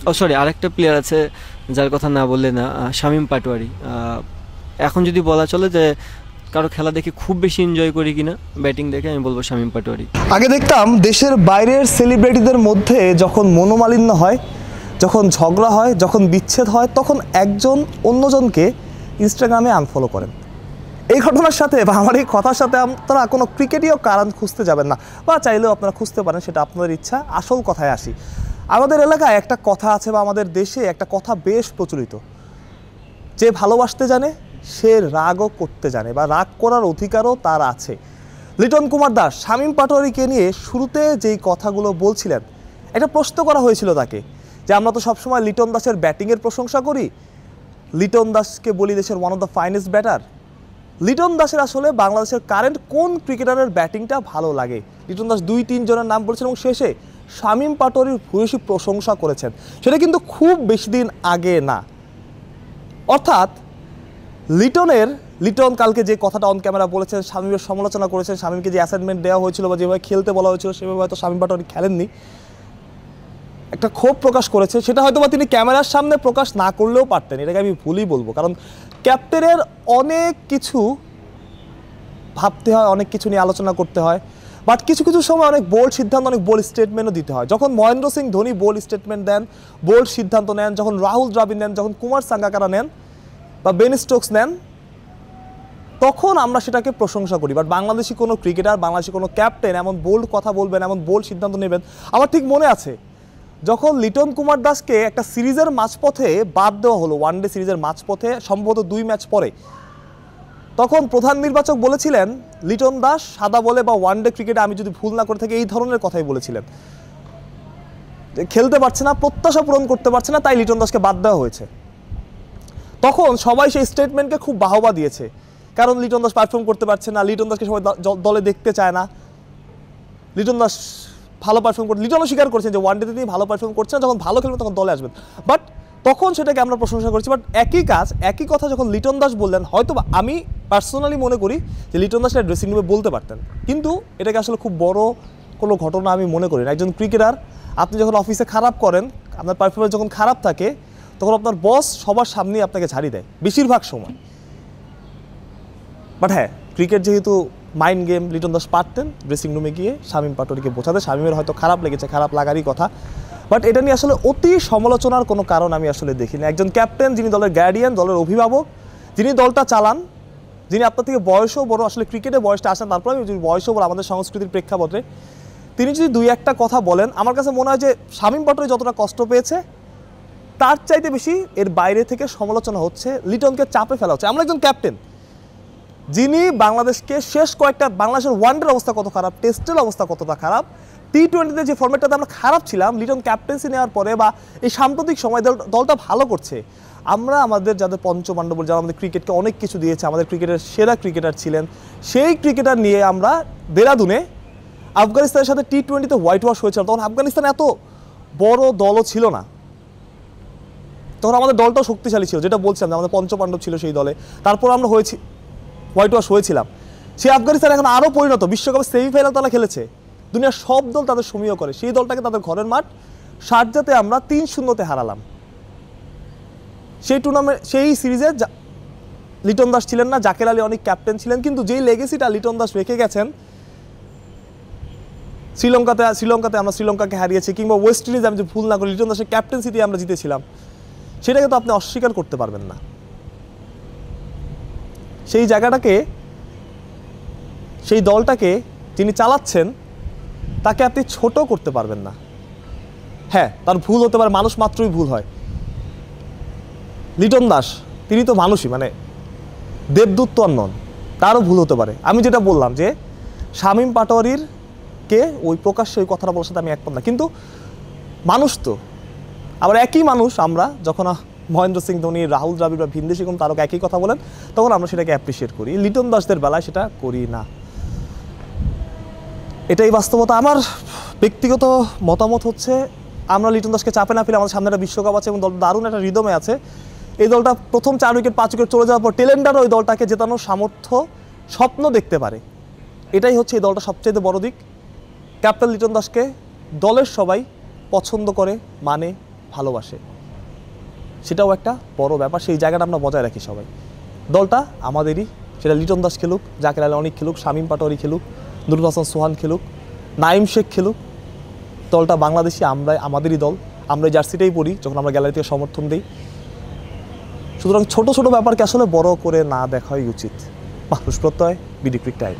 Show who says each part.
Speaker 1: ও sorry, আরেকটা player আছে যার কথা না বললে না, শামীম পাটোয়ারি। এখন যদি বলা চলে যে কারো খেলা দেখে খুব বেশি এনজয় করি কিনা ব্যাটিং দেখে, আমি বলবো শামীম পাটোয়ারি।
Speaker 2: আগে দেখতাম দেশের বাইরের সেলিব্রিটিদের মধ্যে যখন মনোমালিন্য হয়, যখন ঝগড়া হয়, যখন বিচ্ছেদ হয়, তখন একজন অন্যজনকে ইনস্টাগ্রামে আনফলো করেন। এই ঘটনার সাথে বা আমার এই কথার সাথে আপনারা কোনো ক্রিকেটীয় কারণ খুঁজতে যাবেন না, বা চাইলেও আপনারা খুঁজতে পারেন, সেটা আপনাদের ইচ্ছা। আসল কথায় আসি, আমাদের এলাকায় একটা কথা আছে বা আমাদের দেশে একটা কথা বেশ প্রচলিত, যে ভালোবাসতে জানে সে রাগও করতে জানে, বা রাগ করার অধিকারও তার আছে। লিটন কুমার দাস শামীম পাটোয়ারিকে নিয়ে শুরুতে যেই কথাগুলো বলছিলেন, একটা প্রশ্ন করা হয়েছিল তাকে, যে আমরা তো সবসময় লিটন দাসের ব্যাটিংয়ের প্রশংসা করি, লিটন দাসকে বলি দেশের one of the finest batter. Liton দাসের আসলে বাংলাদেশের কারেন্ট কোন ক্রিকেটারের ব্যাটিংটা ভালো লাগে? লিটন দাস 2-3 জনের নাম বলছেন এবং শেষে শামীম পাটোয়ারির ভূয়সী প্রশংসা করেছেন। সেটা কিন্তু খুব বেশি দিন আগে না। অর্থাৎ লিটন কালকে যে কথাটা অন ক্যামেরা বলেছেন, শামীমের সমালোচনা করেছেন, শামীমকে যে অ্যাসাইনমেন্ট দেওয়া হয়েছিল বা যেভাবে খেলতে বলা হয়েছিল সেভাবে হয়তো শামীম পাটোয়ারি খেলেননি, একটা ক্ষোভ প্রকাশ করেছে। সেটা হয়তো বা তিনি ক্যামেরার সামনে প্রকাশ না করলেও পারতেন, এটাকে আমি ভুলই বলবো। কারণ ক্যাপ্টেনের অনেক কিছু ভাবতে হয়, অনেক কিছু নিয়ে আলোচনা করতে হয়, বাট কিছু কিছু সময় অনেক বোল্ড সিদ্ধান্ত, অনেক বোল্ড স্টেটমেন্টও দিতে হয়। যখন মহেন্দ্র সিং ধোনি বোল্ড স্টেটমেন্ট দেন, বোল্ড সিদ্ধান্ত নেন, যখন রাহুল দ্রাবিড় নেন, যখন কুমার সাঙ্গাকারা নেন বা বেন স্টোকস নেন, তখন আমরা সেটাকে প্রশংসা করি। বাট বাংলাদেশি কোনো ক্রিকেটার, বাংলাদেশি কোনো ক্যাপ্টেন এমন বোল্ড কথা বলবেন, এমন বোল্ড সিদ্ধান্ত নেবেন, আমার ঠিক মনে আছে যখন লিটন কুমার দাসকে একটা সিরিজের মাঝপথে বাদ দেওয়া হলো, ওয়ানডে সিরিজের মাঝপথে সম্ভবত 2 ম্যাচ পরে, তখন প্রধান নির্বাচক বলেছিলেন লিটন দাস সাদা বলে বা ওয়ানডে ক্রিকেটে, আমি যদি ভুল না করে থাকি এই ধরনের কথাই বলেছিলেন, খেলতে পারছে না, প্রত্যাশা পূরণ করতে পারছে না, তাই লিটন দাসকে বাদ দেওয়া হয়েছে। তখন সবাই সেই স্টেটমেন্টকে খুব বাহবা দিয়েছে, কারণ লিটন দাস পারফর্ম করতে পারছে না, লিটন দাসকে সবাই দলে দেখতে চায় না, লিটন দাস ভালো পারফর্ম করতে, লিটনও স্বীকার করছেন যে ওয়ানডেতে তিনি ভালো পারফর্ম করছেন, যখন ভালো খেলবেন তখন দলে আসবেন। বাট তখন সেটাকে আমরা প্রশংসা করছি। বাট একই কথা যখন লিটন দাস বললেন, হয়তো আমি পার্সোনালি মনে করি যে লিটন দাস ড্রেসিং রুমে বলতে পারতেন, কিন্তু এটাকে আসলে খুব বড় কোনো ঘটনা আমি মনে করি না। একজন ক্রিকেটার, আপনি যখন অফিসে খারাপ করেন, আপনার পারফরমেন্স যখন খারাপ থাকে, তখন আপনার বস সবার সামনেই আপনাকে ঝাড়ি দেয় বেশিরভাগ সময়। বাট হ্যাঁ, ক্রিকেট যেহেতু মাইন্ড গেম, লিটন দাস পারতেন ড্রেসিং রুমে গিয়ে শামীম পাটোয়ারিকে বোঝাতে। শামীমের হয়তো খারাপ লেগেছে, খারাপ লাগারই কথা, বাট এটা নিয়ে আসলে অতি সমালোচনার কোনো কারণ আমি আসলে দেখিনি। একজন ক্যাপ্টেন, যিনি দলের গার্ডিয়ান, দলের অভিভাবক, যিনি দলটা চালান, যিনি আপনার থেকে বয়সও বড়, আসলে ক্রিকেটে বয়সটা আসেন, তারপরে যদি বয়সও বড় আমাদের সংস্কৃতির প্রেক্ষাপটে, তিনি যদি 2-1টা কথা বলেন, আমার কাছে মনে হয় যে শামীম পাটোয়ারি যতটা কষ্ট পেয়েছে তার চাইতে বেশি এর বাইরে থেকে সমালোচনা হচ্ছে, লিটনকে চাপে ফেলা হচ্ছে। আমরা একজন ক্যাপ্টেন যিনি বাংলাদেশকে শেষ কয়েকটা, বাংলাদেশের ওয়ানডের অবস্থা কত খারাপ, টেস্টের অবস্থা কতটা খারাপ, টি-20তে যে ফরম্যাটটাতে আমরা খারাপ ছিলাম, লিটন ক্যাপ্টেন্সি নেওয়ার পরে বা এই সাম্প্রতিক সময় দলটা ভালো করছে। আমরা আমাদের যাদের পঞ্চপাণ্ডব, যারা আমাদের ক্রিকেটকে অনেক কিছু দিয়েছে, আমাদের ক্রিকেটের সেরা ক্রিকেটার ছিলেন, সেই ক্রিকেটার নিয়ে আমরা দেরাদুনে আফগানিস্তানের সাথে টি-20তে হোয়াইট ওয়াশ হয়েছিল। তখন আফগানিস্তান এত বড় দলও ছিল না, তখন আমাদের দলটাও শক্তিশালী ছিল, যেটা বলছিলাম আমাদের পঞ্চপাণ্ডব ছিল সেই দলে। তারপর আমরা হোয়াইট ওয়াশ হয়েছিলাম। সেই আফগানিস্তান এখন আরও পরিণত, বিশ্বকাপের সেমিফাইনাল তারা খেলেছে, দুনিয়ার সব দল তাদের সমীহ করে। সেই দলটাকে তাদের ঘরের মাঠ শারজাতে আমরা 3-0-তে হারালাম। সেই টুর্নামেন্ট, সেই সিরিজে লিটন দাস ছিলেন না, জাকের আলী অনেক ক্যাপ্টেন ছিলেন, কিন্তু যেই লেগেসিটা লিটন দাস রেখে গেছেন, শ্রীলঙ্কাতে আমরা শ্রীলঙ্কাকে হারিয়েছি, কিংবা ওয়েস্ট ইন্ডিজ আমি যে ভুল না করি লিটন দাসের ক্যাপ্টেন্সিতে আমরা জিতেছিলাম, সেটাকে তো আপনি অস্বীকার করতে পারবেন না। সেই জায়গাটাকে, সেই দলটাকে যিনি চালাচ্ছেন তাকে আপনি ছোট করতে পারবেন না। হ্যাঁ, তার ভুল হতে পারে, মানুষ মাত্রই ভুল হয়। লিটন দাস তিনি তো মানুষই, মানে দেবদূত তো আর নন, তারও ভুল হতে পারে। আমি যেটা বললাম যে শামীম পাটোয়ারির কে ওই প্রকাশ্যে ওই কথাটা বলার সাথে আমি একমত না, কিন্তু মানুষ তো আবার একই মানুষ। আমরা যখন মহেন্দ্র সিং ধোনি, রাহুল দ্রাবিড় বা ভিনদেশি কোনো তারকা একই কথা বলেন, তখন আমরা সেটাকে অ্যাপ্রিসিয়েট করি। লিটন দাসদের বেলায় সেটা করি না, এটাই বাস্তবতা। আমার ব্যক্তিগত মতামত হচ্ছে, আমরা লিটন দাসকে চাপে না ফেলে, আমাদের সামনে একটা বিশ্বকাপ আছে এবং দল দারুণ একটা রিদমে আছে। এই দলটা প্রথম 4 উইকেট 5 উইকেট চলে যাওয়ার পর টেলেন্ডারও ওই দলটাকে জেতানোর সামর্থ্য, স্বপ্ন দেখতে পারে। এটাই হচ্ছে এই দলটা সবচেয়ে বড় দিক। ক্যাপ্টেন লিটন দাসকে দলের সবাই পছন্দ করে, মানে, ভালোবাসে, সেটাও একটা বড় ব্যাপার। সেই জায়গাটা আমরা বজায় রাখি সবাই। দলটা আমাদেরই, সেটা লিটন দাস খেলুক, জাকের আলী অনেক খেলুক, শামীম পাটোয়ারি খেলুক, নুরুল হাসান সোহান খেলুক, নাইম শেখ খেলুক, দলটা বাংলাদেশি, আমাদেরই দল। আমরা এই জার্সিটাই পরি যখন আমরা গ্যালারি থেকে সমর্থন দিই। সুতরাং ছোট ছোট ব্যাপারকে আসলে বড় করে না দেখাই উচিত। মাহরুজ প্রত্যয়, বিডি ক্রিক টাইম।